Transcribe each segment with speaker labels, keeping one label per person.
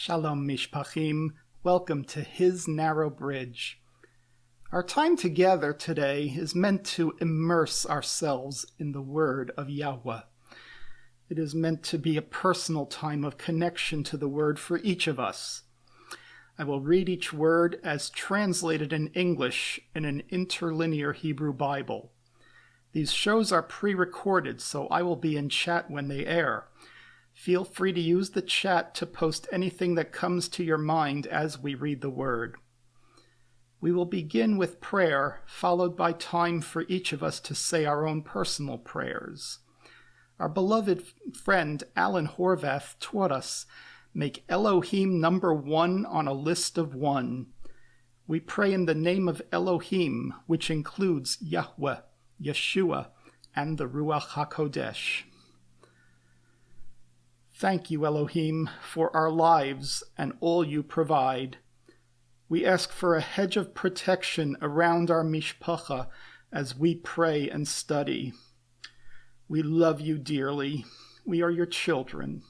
Speaker 1: Shalom Mishpachim, welcome to His Narrow Bridge. Our time together today is meant to immerse ourselves in the Word of Yahweh. It is meant to be a personal time of connection to the Word for each of us. I will read each word as translated in English in an interlinear Hebrew Bible. These shows are pre-recorded, so I will be in chat when they air. Feel free to use the chat to post anything that comes to your mind as we read the word. We will begin with prayer, followed by time for each of us to say our own personal prayers. Our beloved friend Alan Horvath taught us, make Elohim number one on a list of one. We pray in the name of Elohim, which includes Yahweh, Yeshua, and the Ruach HaKodesh. Thank you, Elohim, for our lives and all you provide. We ask for a hedge of protection around our mishpacha as we pray and study. We love you dearly. We are your children.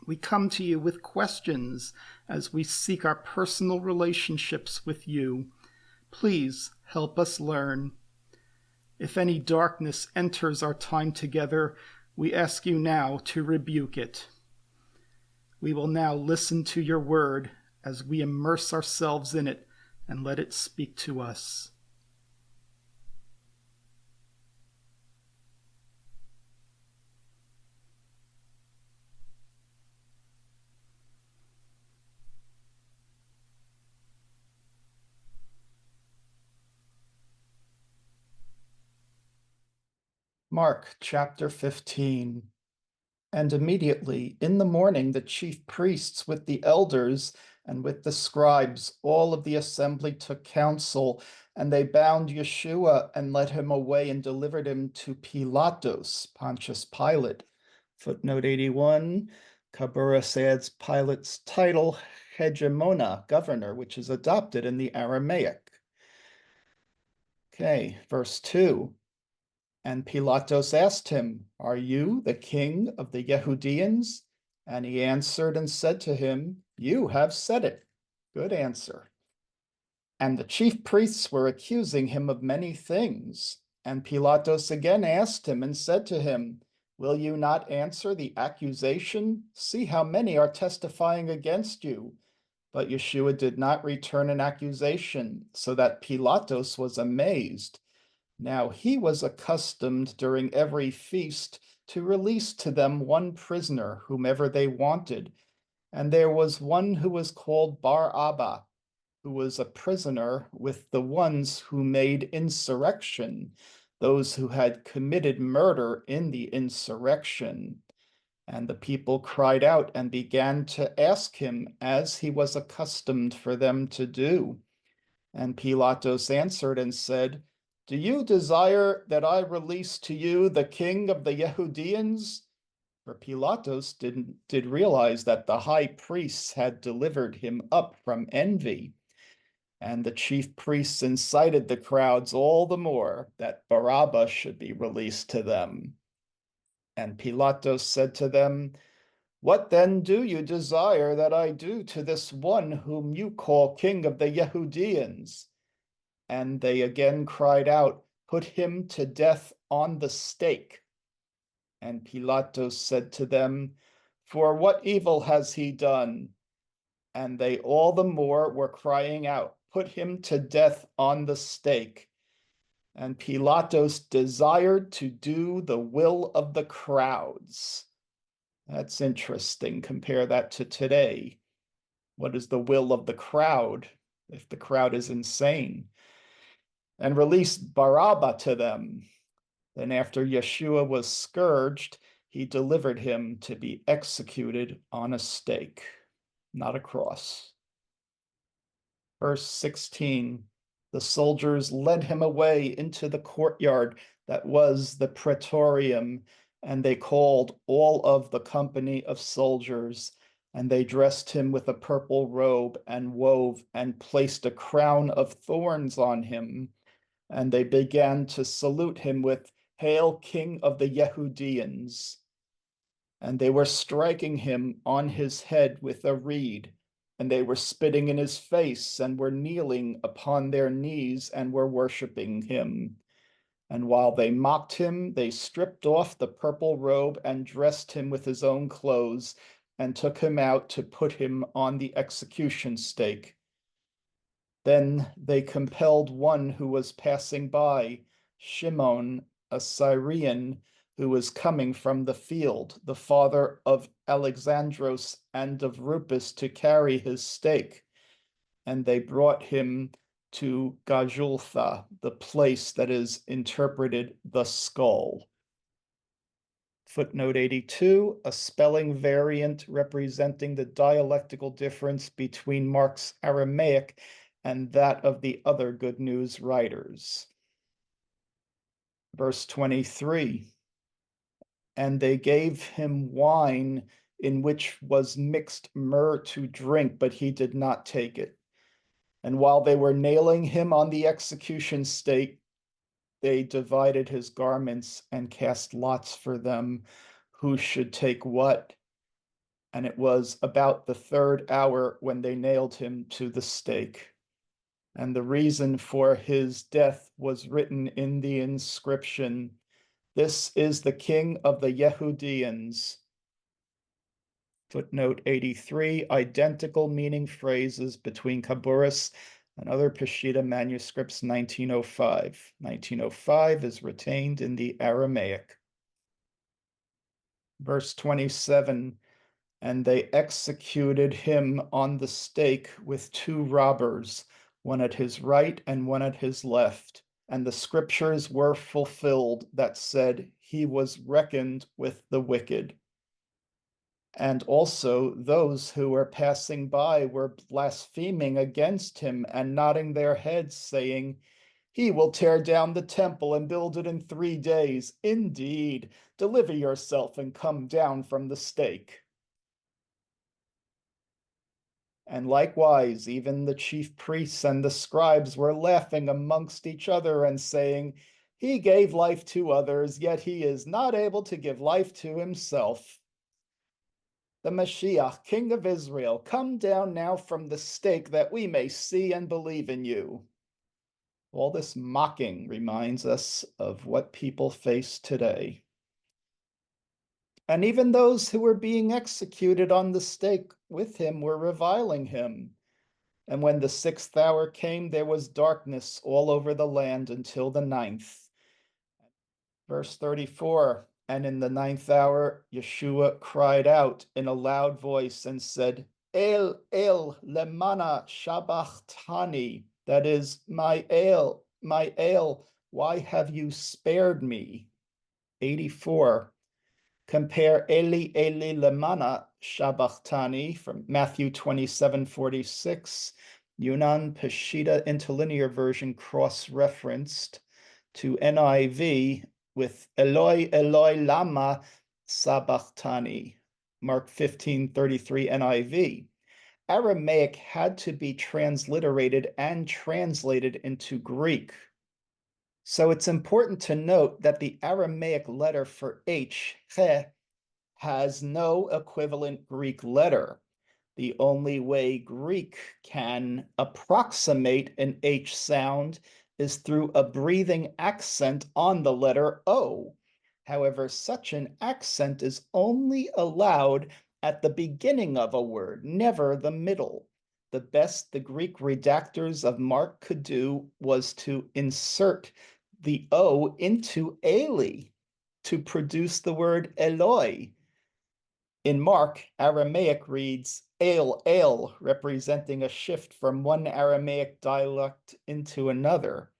Speaker 1: We come to you with questions as we seek our personal relationships with you. Please help us learn. If any darkness enters our time together, we ask you now to rebuke it. We will now listen to your word as we immerse ourselves in it and let it speak to us. Mark chapter 15. And immediately in the morning the chief priests with the elders and with the scribes, all of the assembly took counsel, and they bound Yeshua and led him away and delivered him to Pilatus, Pontius Pilate. Footnote 81, Kaballah adds Pilate's title, hegemona, governor, which is adopted in the Aramaic. Okay, verse 2. And Pilatus asked him, Are you the king of the Yehudeans? And he answered and said to him, You have said it. Good answer. And the chief priests were accusing him of many things. And Pilatus again asked him and said to him, Will you not answer the accusation? See how many are testifying against you. But Yeshua did not return an accusation, so that Pilatus was amazed. Now he was accustomed during every feast to release to them one prisoner, whomever they wanted. And there was one who was called Bar-Abba, who was a prisoner with the ones who made insurrection, those who had committed murder in the insurrection. And the people cried out and began to ask him, as he was accustomed for them to do. And Pilatus answered and said, Do you desire that I release to you the king of the Yehudeans? For Pilatus did realize that the high priests had delivered him up from envy. And the chief priests incited the crowds all the more that Barabbas should be released to them. And Pilatus said to them, What then do you desire that I do to this one whom you call king of the Yehudeans? And they again cried out, Put him to death on the stake. And Pilatus said to them, For what evil has he done? And they all the more were crying out, Put him to death on the stake. And Pilatus desired to do the will of the crowds. That's interesting. Compare that to today. What is the will of the crowd if the crowd is insane? And released Barabbas to them. Then after Yeshua was scourged, he delivered him to be executed on a stake, not a cross. Verse 16, the soldiers led him away into the courtyard that was the praetorium, and they called all of the company of soldiers, and they dressed him with a purple robe and wove and placed a crown of thorns on him. And they began to salute him with, Hail, King of the Yehudeans. And they were striking him on his head with a reed, and they were spitting in his face, and were kneeling upon their knees, and were worshiping him. And while they mocked him, they stripped off the purple robe and dressed him with his own clothes, and took him out to put him on the execution stake. Then they compelled one who was passing by, Shimon, a Syrian, who was coming from the field, the father of Alexandros and of Rufus, to carry his stake. And they brought him to Gajultha, the place that is interpreted the skull. Footnote 82, a spelling variant representing the dialectical difference between Mark's Aramaic and that of the other Good News writers. Verse 23, and they gave him wine in which was mixed myrrh to drink, but he did not take it. And while they were nailing him on the execution stake, they divided his garments and cast lots for them who should take what. And it was about the third hour when they nailed him to the stake. And the reason for his death was written in the inscription, "This is the King of the Yehudians." Footnote 83, identical meaning phrases between Kaburus and other Peshitta manuscripts, 1905. 1905 is retained in the Aramaic. Verse 27, and they executed him on the stake with two robbers, one at his right and one at his left. And the scriptures were fulfilled that said, he was reckoned with the wicked. And also those who were passing by were blaspheming against him and nodding their heads, saying, he will tear down the temple and build it in 3 days. Indeed, deliver yourself and come down from the stake. And likewise, even the chief priests and the scribes were laughing amongst each other and saying, he gave life to others, yet he is not able to give life to himself. The Mashiach, King of Israel, come down now from the stake that we may see and believe in you. All this mocking reminds us of what people face today. And even those who were being executed on the stake with him were reviling him. And when the 6th hour came, there was darkness all over the land until the 9th. Verse 34, and in the 9th hour, Yeshua cried out in a loud voice and said, El, El, lemana shabachthani, that is, my El, why have you spared me? 84, compare Eli, Eli, lemana shabachthani from Matthew 27:46, Yunan Peshitta interlinear version cross-referenced to NIV with Eloi, Eloi, lama sabachthani, Mark 15:33 NIV. Aramaic had to be transliterated and translated into Greek. So it's important to note that the Aramaic letter for H, che, has no equivalent Greek letter. The only way Greek can approximate an H sound is through a breathing accent on the letter O. However, such an accent is only allowed at the beginning of a word, never the middle. The best the Greek redactors of Mark could do was to insert the O into Eli to produce the word Eloi. In Mark, Aramaic reads El, representing a shift from one Aramaic dialect into another.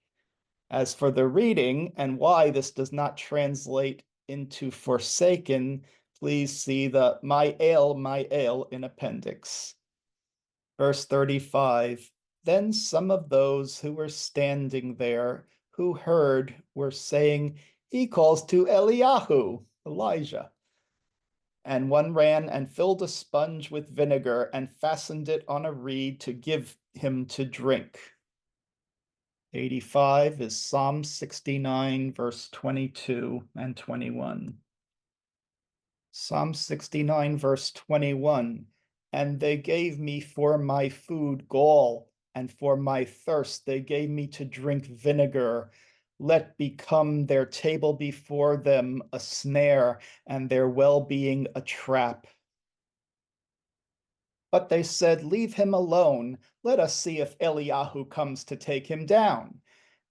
Speaker 1: As for the reading and why this does not translate into forsaken, please see the my El in appendix. Verse 35, then some of those who were standing there who heard were saying, he calls to Eliyahu, Elijah. And one ran and filled a sponge with vinegar and fastened it on a reed to give him to drink. 85 is Psalm 69, verse 22 and 21. Psalm 69, verse 21. And they gave me for my food gall, and for my thirst they gave me to drink vinegar. Let become their table before them a snare, and their well-being a trap. But they said, leave him alone. Let us see if Eliyahu comes to take him down.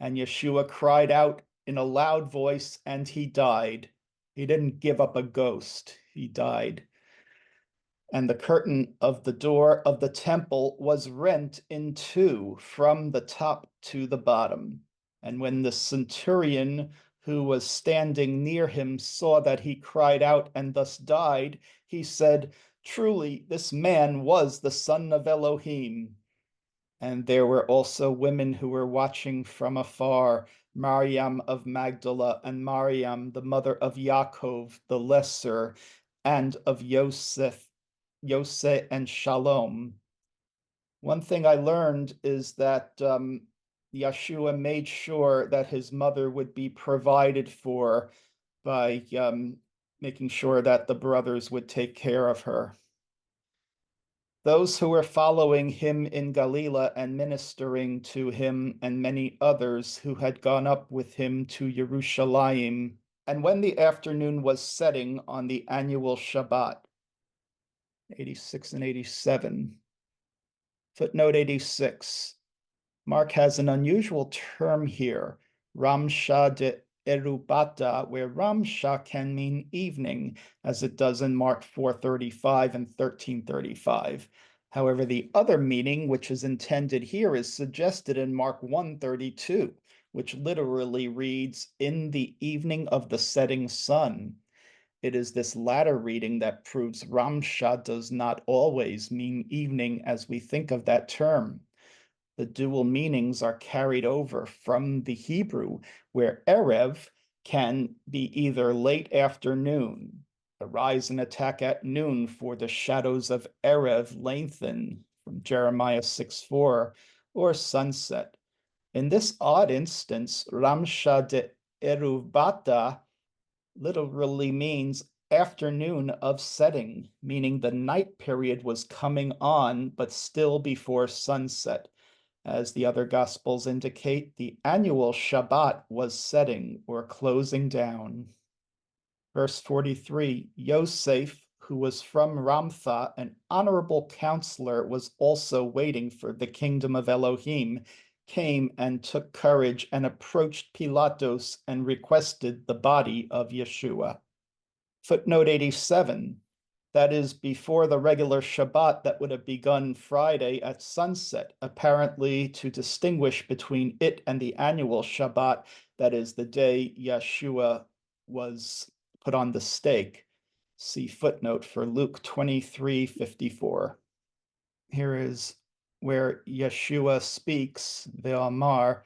Speaker 1: And Yeshua cried out in a loud voice, and he died. He didn't give up a ghost, he died. And the curtain of the door of the temple was rent in two from the top to the bottom. And when the centurion who was standing near him saw that he cried out and thus died, he said, truly, this man was the son of Elohim. And there were also women who were watching from afar, Mariam of Magdala and Mariam, the mother of Yaakov the Lesser, and of Yosef and Shalom. One thing I learned is that Yeshua made sure that his mother would be provided for by making sure that the brothers would take care of her. Those who were following him in Galilee and ministering to him, and many others who had gone up with him to Jerusalem. And when the afternoon was setting on the annual Shabbat, 86 and 87. Footnote 86. Mark has an unusual term here, Ramsha de Erubata, where Ramsha can mean evening, as it does in Mark 4:35 and 13:35. However, the other meaning, which is intended here, is suggested in Mark 1:32, which literally reads, in the evening of the setting sun. It is this latter reading that proves Ramsha does not always mean evening as we think of that term. The dual meanings are carried over from the Hebrew, where Erev can be either late afternoon, the rise and attack at noon, for the shadows of Erev lengthen, from Jeremiah 6:4, or sunset. In this odd instance, Ramsha de Eruvata literally means afternoon of setting, meaning the night period was coming on, but still before sunset. As the other Gospels indicate, the annual Shabbat was setting or closing down. Verse 43, Yosef, who was from Ramtha, an honorable counselor, was also waiting for the kingdom of Elohim, came and took courage and approached Pilatos and requested the body of Yeshua. Footnote 87, that is before the regular Shabbat that would have begun Friday at sunset, apparently to distinguish between it and the annual Shabbat, that is the day Yeshua was put on the stake. See footnote for Luke 23:54. Here is where Yeshua speaks, Ve'amar,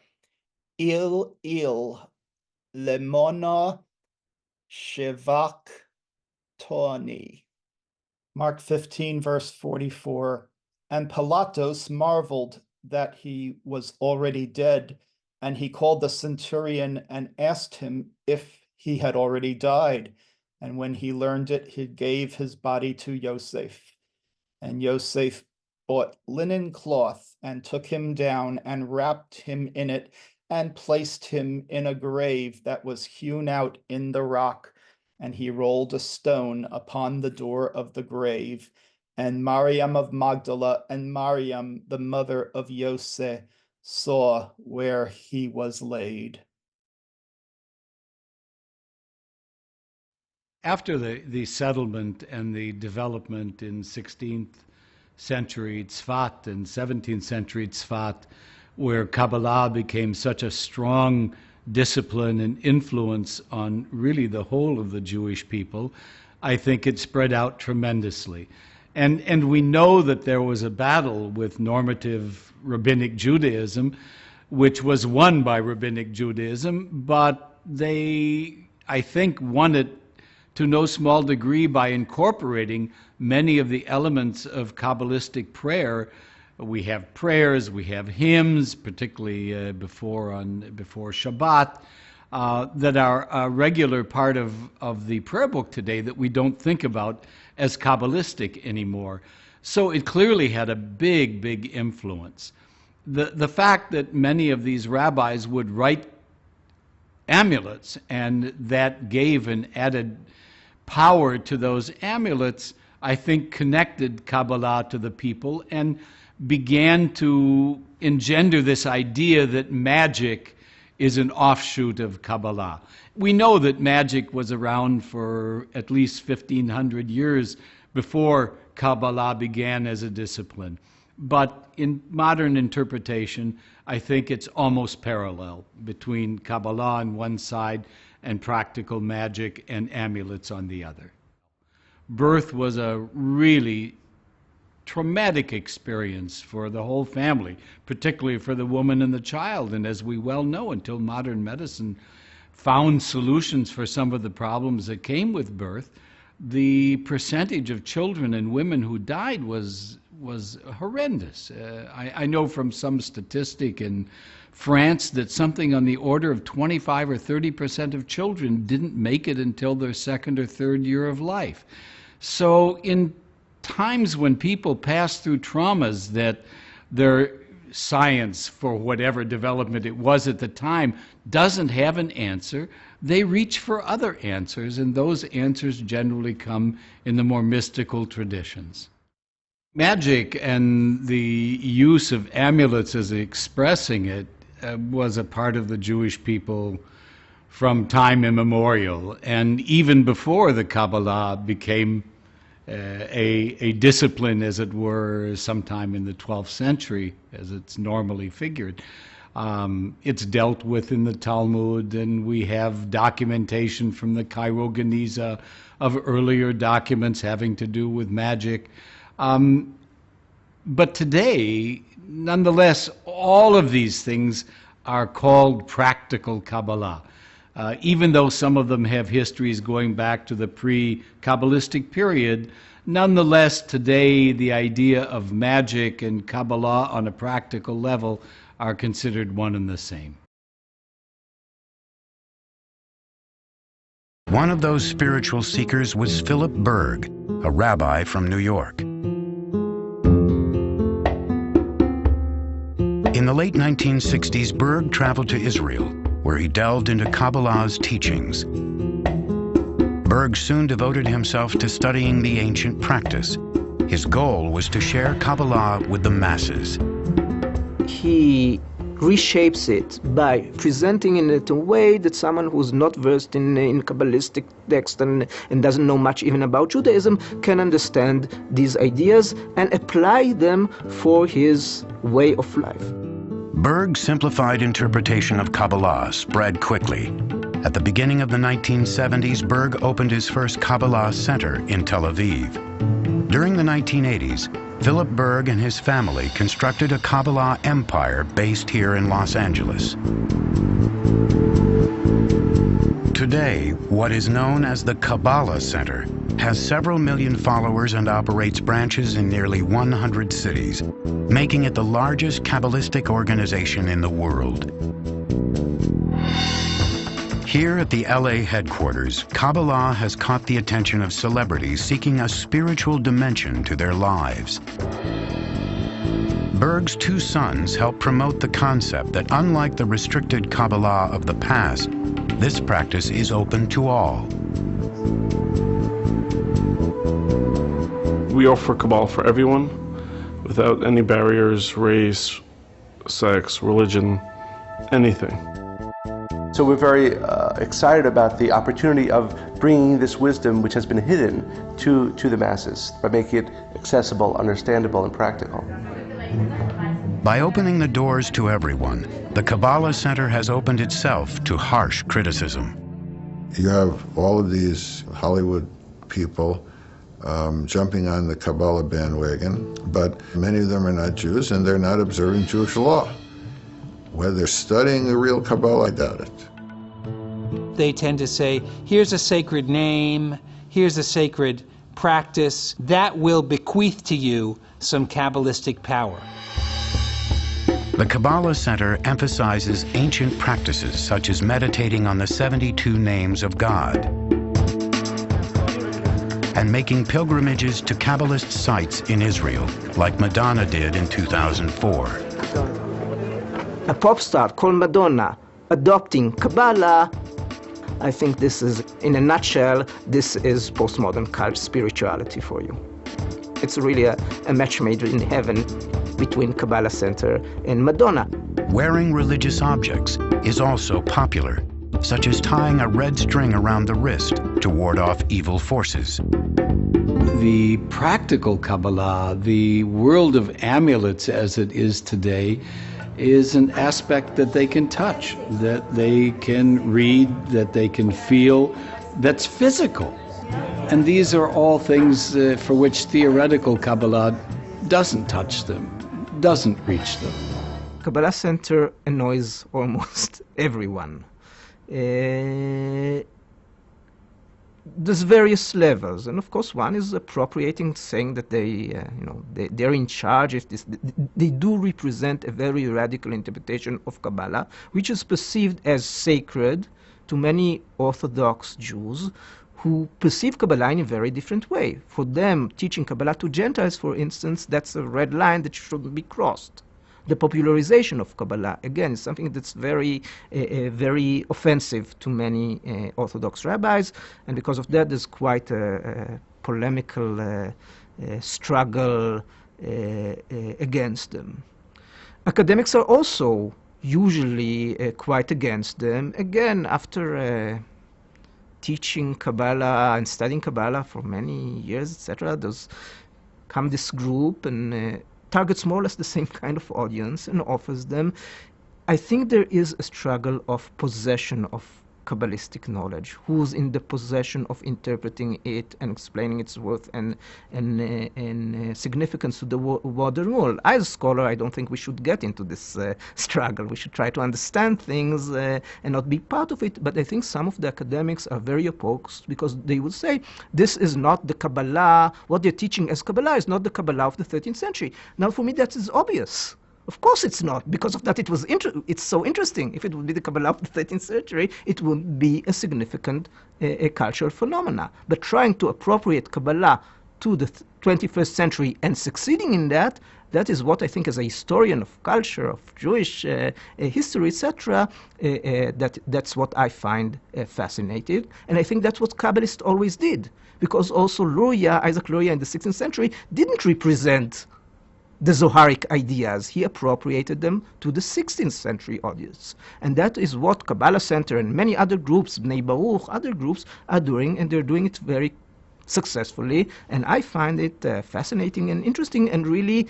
Speaker 1: Il lemona shevak toni. Mark 15, verse 44. And Pilatos marveled that he was already dead, and he called the centurion and asked him if he had already died. And when he learned it, he gave his body to Yosef. And Yosef bought linen cloth and took him down and wrapped him in it and placed him in a grave that was hewn out in the rock. And he rolled a stone upon the door of the grave. And Mariam of Magdala and Mariam, the mother of Yosef, saw where he was laid.
Speaker 2: After the settlement and the development in 16th century Tzfat and 17th century Tzfat, where Kaballah became such a strong discipline and influence on really the whole of the Jewish people, I think it spread out tremendously. And we know that there was a battle with normative rabbinic Judaism, which was won by rabbinic Judaism, but they, I think, won it to no small degree by incorporating many of the elements of Kabbalistic prayer. We have prayers, we have hymns, particularly before Shabbat, that are a regular part of the prayer book today that we don't think about as Kabbalistic anymore. So it clearly had a big, big influence. The fact that many of these rabbis would write amulets, and that gave an added power to those amulets, I think connected Kaballah to the people and began to engender this idea that magic is an offshoot of Kaballah. We know that magic was around for at least 1,500 years before Kaballah began as a discipline. But in modern interpretation, I think it's almost parallel between Kaballah on one side and practical magic and amulets on the other. Birth was a really traumatic experience for the whole family, particularly for the woman and the child. And as we well know, until modern medicine found solutions for some of the problems that came with birth, the percentage of children and women who died was horrendous. I know from some statistic in France that something on the order of 25 or 30% of children didn't make it until their second or third year of life. So in times when people pass through traumas that their science, for whatever development it was at the time, doesn't have an answer, they reach for other answers, and those answers generally come in the more mystical traditions. Magic and the use of amulets as expressing it was a part of the Jewish people from time immemorial, and even before the Kabbalah became a discipline, as it were, sometime in the 12th century, as it's normally figured. It's dealt with in the Talmud, and we have documentation from the Cairo Geniza of earlier documents having to do with magic. But today, nonetheless, all of these things are called practical Kabbalah. Even though some of them have histories going back to the pre-Kabbalistic period, nonetheless, today the idea of magic and Kabbalah on a practical level are considered one and the same.
Speaker 3: One of those spiritual seekers was Philip Berg, a rabbi from New York. In the late 1960s, Berg traveled to Israel, where he delved into Kabbalah's teachings. Berg soon devoted himself to studying the ancient practice. His goal was to share Kaballah with the masses.
Speaker 4: He reshapes it by presenting it in a way that someone who's not versed in Kabbalistic text and doesn't know much even about Judaism can understand these ideas and apply them for his way of life.
Speaker 3: Berg's simplified interpretation of Kabbalah spread quickly. At the beginning of the 1970s, Berg opened his first Kabbalah center in Tel Aviv. During the 1980s, Philip Berg and his family constructed a Kabbalah empire based here in Los Angeles. Today, what is known as the Kaballah Center has several million followers and operates branches in nearly 100 cities, making it the largest Kabbalistic organization in the world. Here at the LA headquarters, Kaballah has caught the attention of celebrities seeking a spiritual dimension to their lives. Berg's two sons help promote the concept that unlike the restricted Kaballah of the past, this practice is open to all.
Speaker 5: We offer Kabbalah for everyone, without any barriers, race, sex, religion, anything.
Speaker 6: So we're very excited about the opportunity of bringing this wisdom, which has been hidden, to the masses by making it accessible, understandable, and practical.
Speaker 3: By opening the doors to everyone, the Kaballah Center has opened itself to harsh criticism.
Speaker 7: You have all of these Hollywood people jumping on the Kabbalah bandwagon, but many of them are not Jews and they're not observing Jewish law. Whether they're studying the real Kabbalah, I doubt it.
Speaker 8: They tend to say, here's a sacred name, here's a sacred practice, that will bequeath to you some Kabbalistic power.
Speaker 3: The Kaballah Center emphasizes ancient practices such as meditating on the 72 names of God and making pilgrimages to Kabbalist sites in Israel, like Madonna did in 2004.
Speaker 4: A pop star called Madonna adopting Kabbalah, I think this is, in a nutshell, this is postmodern cult spirituality for you. It's really a match made in heaven between Kaballah Center and Madonna.
Speaker 3: Wearing religious objects is also popular, such as tying a red string around the wrist to ward off evil forces.
Speaker 2: The practical Kabbalah, the world of amulets as it is today, is an aspect that they can touch, that they can read, that they can feel, that's physical. And these are all things for which theoretical Kabbalah doesn't touch them, doesn't reach them.
Speaker 4: Kaballah Center annoys almost everyone. There's various levels, and of course one is appropriating, saying that they're in charge. If they do represent a very radical interpretation of Kabbalah, which is perceived as sacred to many Orthodox Jews who perceive Kabbalah in a very different way. For them, teaching Kabbalah to Gentiles, for instance, that's a red line that shouldn't be crossed. The popularization of Kabbalah, again, is something that's very offensive to many Orthodox rabbis, and because of that, there's quite a polemical struggle against them. Academics are also usually quite against them. Again, after teaching Kabbalah and studying Kabbalah for many years, etc., there's come this group and targets more or less the same kind of audience and offers them. I think there is a struggle of possession of Kabbalistic knowledge. Who's in the possession of interpreting it and explaining its worth and significance to the wider world? As a scholar, I don't think we should get into this struggle. We should try to understand things and not be part of it. But I think some of the academics are very opposed because they will say, this is not the Kabbalah. What they're teaching as Kabbalah is not the Kabbalah of the 13th century. Now, for me, that is obvious. Of course it's not. Because of that, it's so interesting. If it would be the Kabbalah of the 13th century, it would be a significant cultural phenomena. But trying to appropriate Kabbalah to the 21st century and succeeding in that, that is what I think as a historian of culture, of Jewish history, etc., that's what I find fascinating. And I think that's what Kabbalists always did. Because also Isaac Luria in the 16th century didn't represent the Zoharic ideas. He appropriated them to the 16th century audience. And that is what Kaballah Center and many other groups, Bnei Baruch, other groups, are doing, and they're doing it very successfully. And I find it fascinating and interesting and really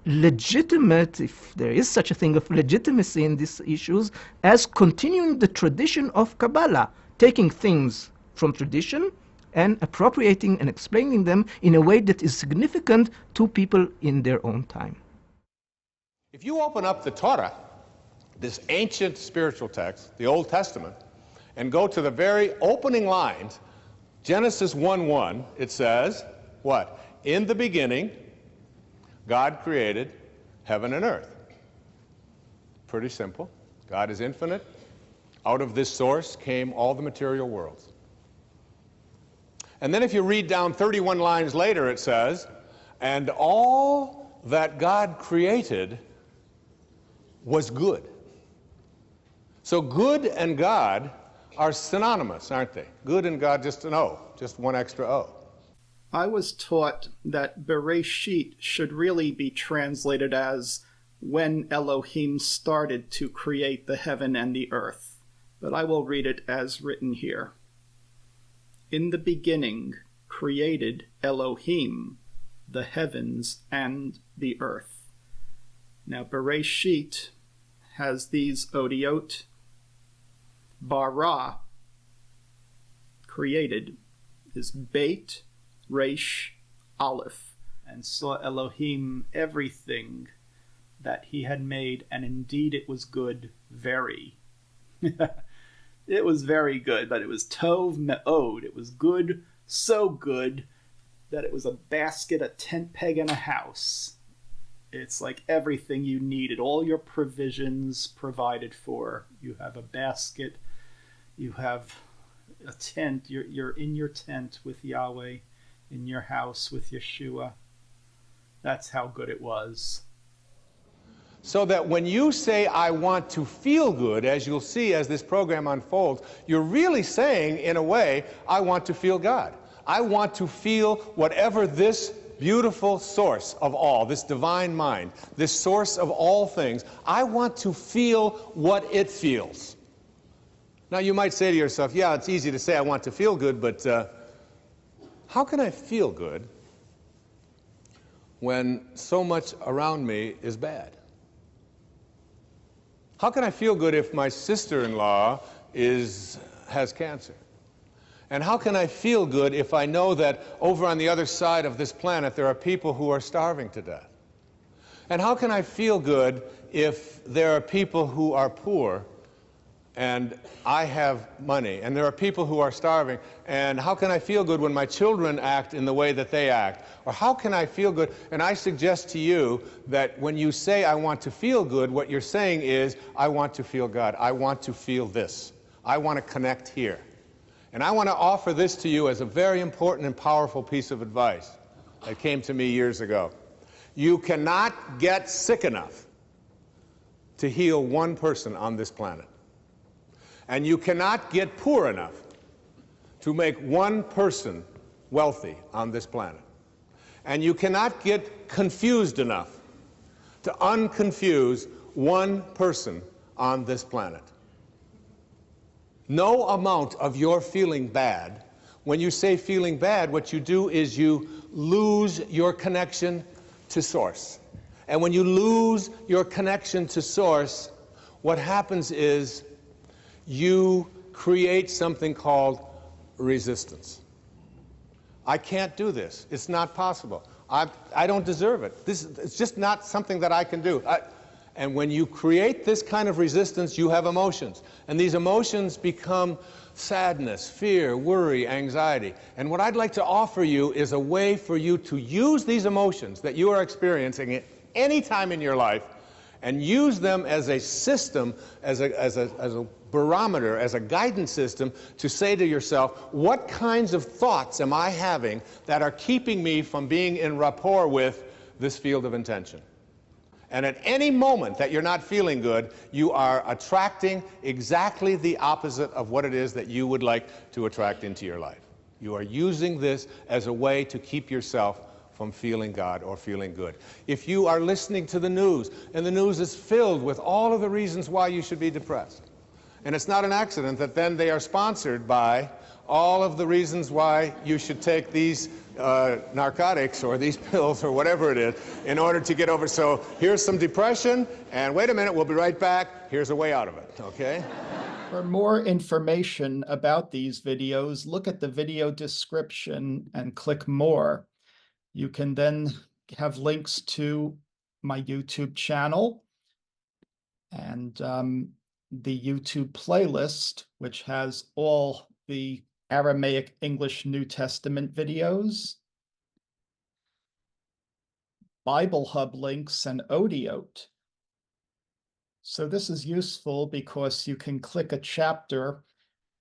Speaker 4: legitimate, if there is such a thing of legitimacy in these issues, as continuing the tradition of Kabbalah, taking things from tradition and appropriating and explaining them in a way that is significant to people in their own time.
Speaker 9: If you open up the Torah, this ancient spiritual text, the Old Testament, and go to the very opening lines, Genesis 1:1, it says, what? In the beginning, God created heaven and earth. Pretty simple. God is infinite. Out of this source came all the material worlds. And then if you read down 31 lines later, it says, and all that God created was good. So good and God are synonymous, aren't they? Good and God, just an O, just one extra O.
Speaker 1: I was taught that Bereshit should really be translated as when Elohim started to create the heaven and the earth, but I will read it as written here. In the beginning created Elohim the heavens and the earth. Now Bereshit has these odiot. Bara, created, is Beit, Resh, Aleph, and saw Elohim everything that he had made, and indeed it was good, very. It was very good, but it was tov me'od. It was good, so good, that it was a basket, a tent peg, and a house. It's like everything you needed, all your provisions provided for. You have a basket, you have a tent, you're in your tent with Yahweh, in your house with Yeshua. That's how good it was.
Speaker 9: So that when you say, I want to feel good, as you'll see as this program unfolds, you're really saying, in a way, I want to feel God. I want to feel whatever this beautiful source of all, this divine mind, this source of all things, I want to feel what it feels. Now you might say to yourself, yeah, it's easy to say I want to feel good, but how can I feel good when so much around me is bad? How can I feel good if my sister-in-law has cancer? And how can I feel good if I know that over on the other side of this planet there are people who are starving to death? And how can I feel good if there are people who are poor and I have money, and there are people who are starving, and how can I feel good when my children act in the way that they act? Or how can I feel good? And I suggest to you that when you say I want to feel good, what you're saying is I want to feel God. I want to feel this. I want to connect here. And I want to offer this to you as a very important and powerful piece of advice that came to me years ago. You cannot get sick enough to heal one person on this planet. And you cannot get poor enough to make one person wealthy on this planet. And you cannot get confused enough to unconfuse one person on this planet. No amount of your feeling bad, when you say feeling bad, what you do is you lose your connection to Source. And when you lose your connection to Source, what happens is you create something called resistance. I can't do this. It's not possible. I don't deserve it. It's just not something that I can do. And when you create this kind of resistance, you have emotions. And these emotions become sadness, fear, worry, anxiety. And what I'd like to offer you is a way for you to use these emotions that you are experiencing at any time in your life and use them as a system, as a barometer, as a guidance system to say to yourself, what kinds of thoughts am I having that are keeping me from being in rapport with this field of intention? And at any moment that you're not feeling good, you are attracting exactly the opposite of what it is that you would like to attract into your life. You are using this as a way to keep yourself from feeling God or feeling good. If you are listening to the news, and the news is filled with all of the reasons why you should be depressed, and it's not an accident that then they are sponsored by all of the reasons why you should take these narcotics or these pills or whatever it is in order to get over. So here's some depression, and wait a minute, we'll be right back. Here's a way out of it, okay?
Speaker 1: For more information about these videos, look at the video description and click more. You can then have links to my YouTube channel and the YouTube playlist, which has all the Aramaic English New Testament videos, Bible Hub links, and Odiote. So this is useful because you can click a chapter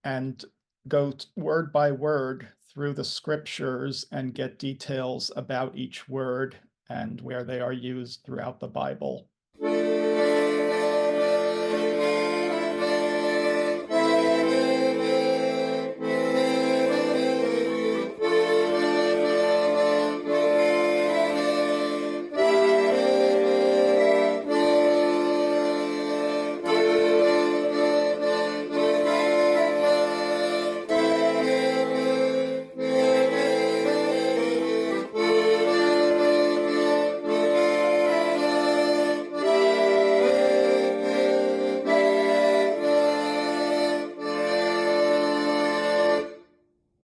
Speaker 1: and go word by word through the scriptures and get details about each word and where they are used throughout the Bible.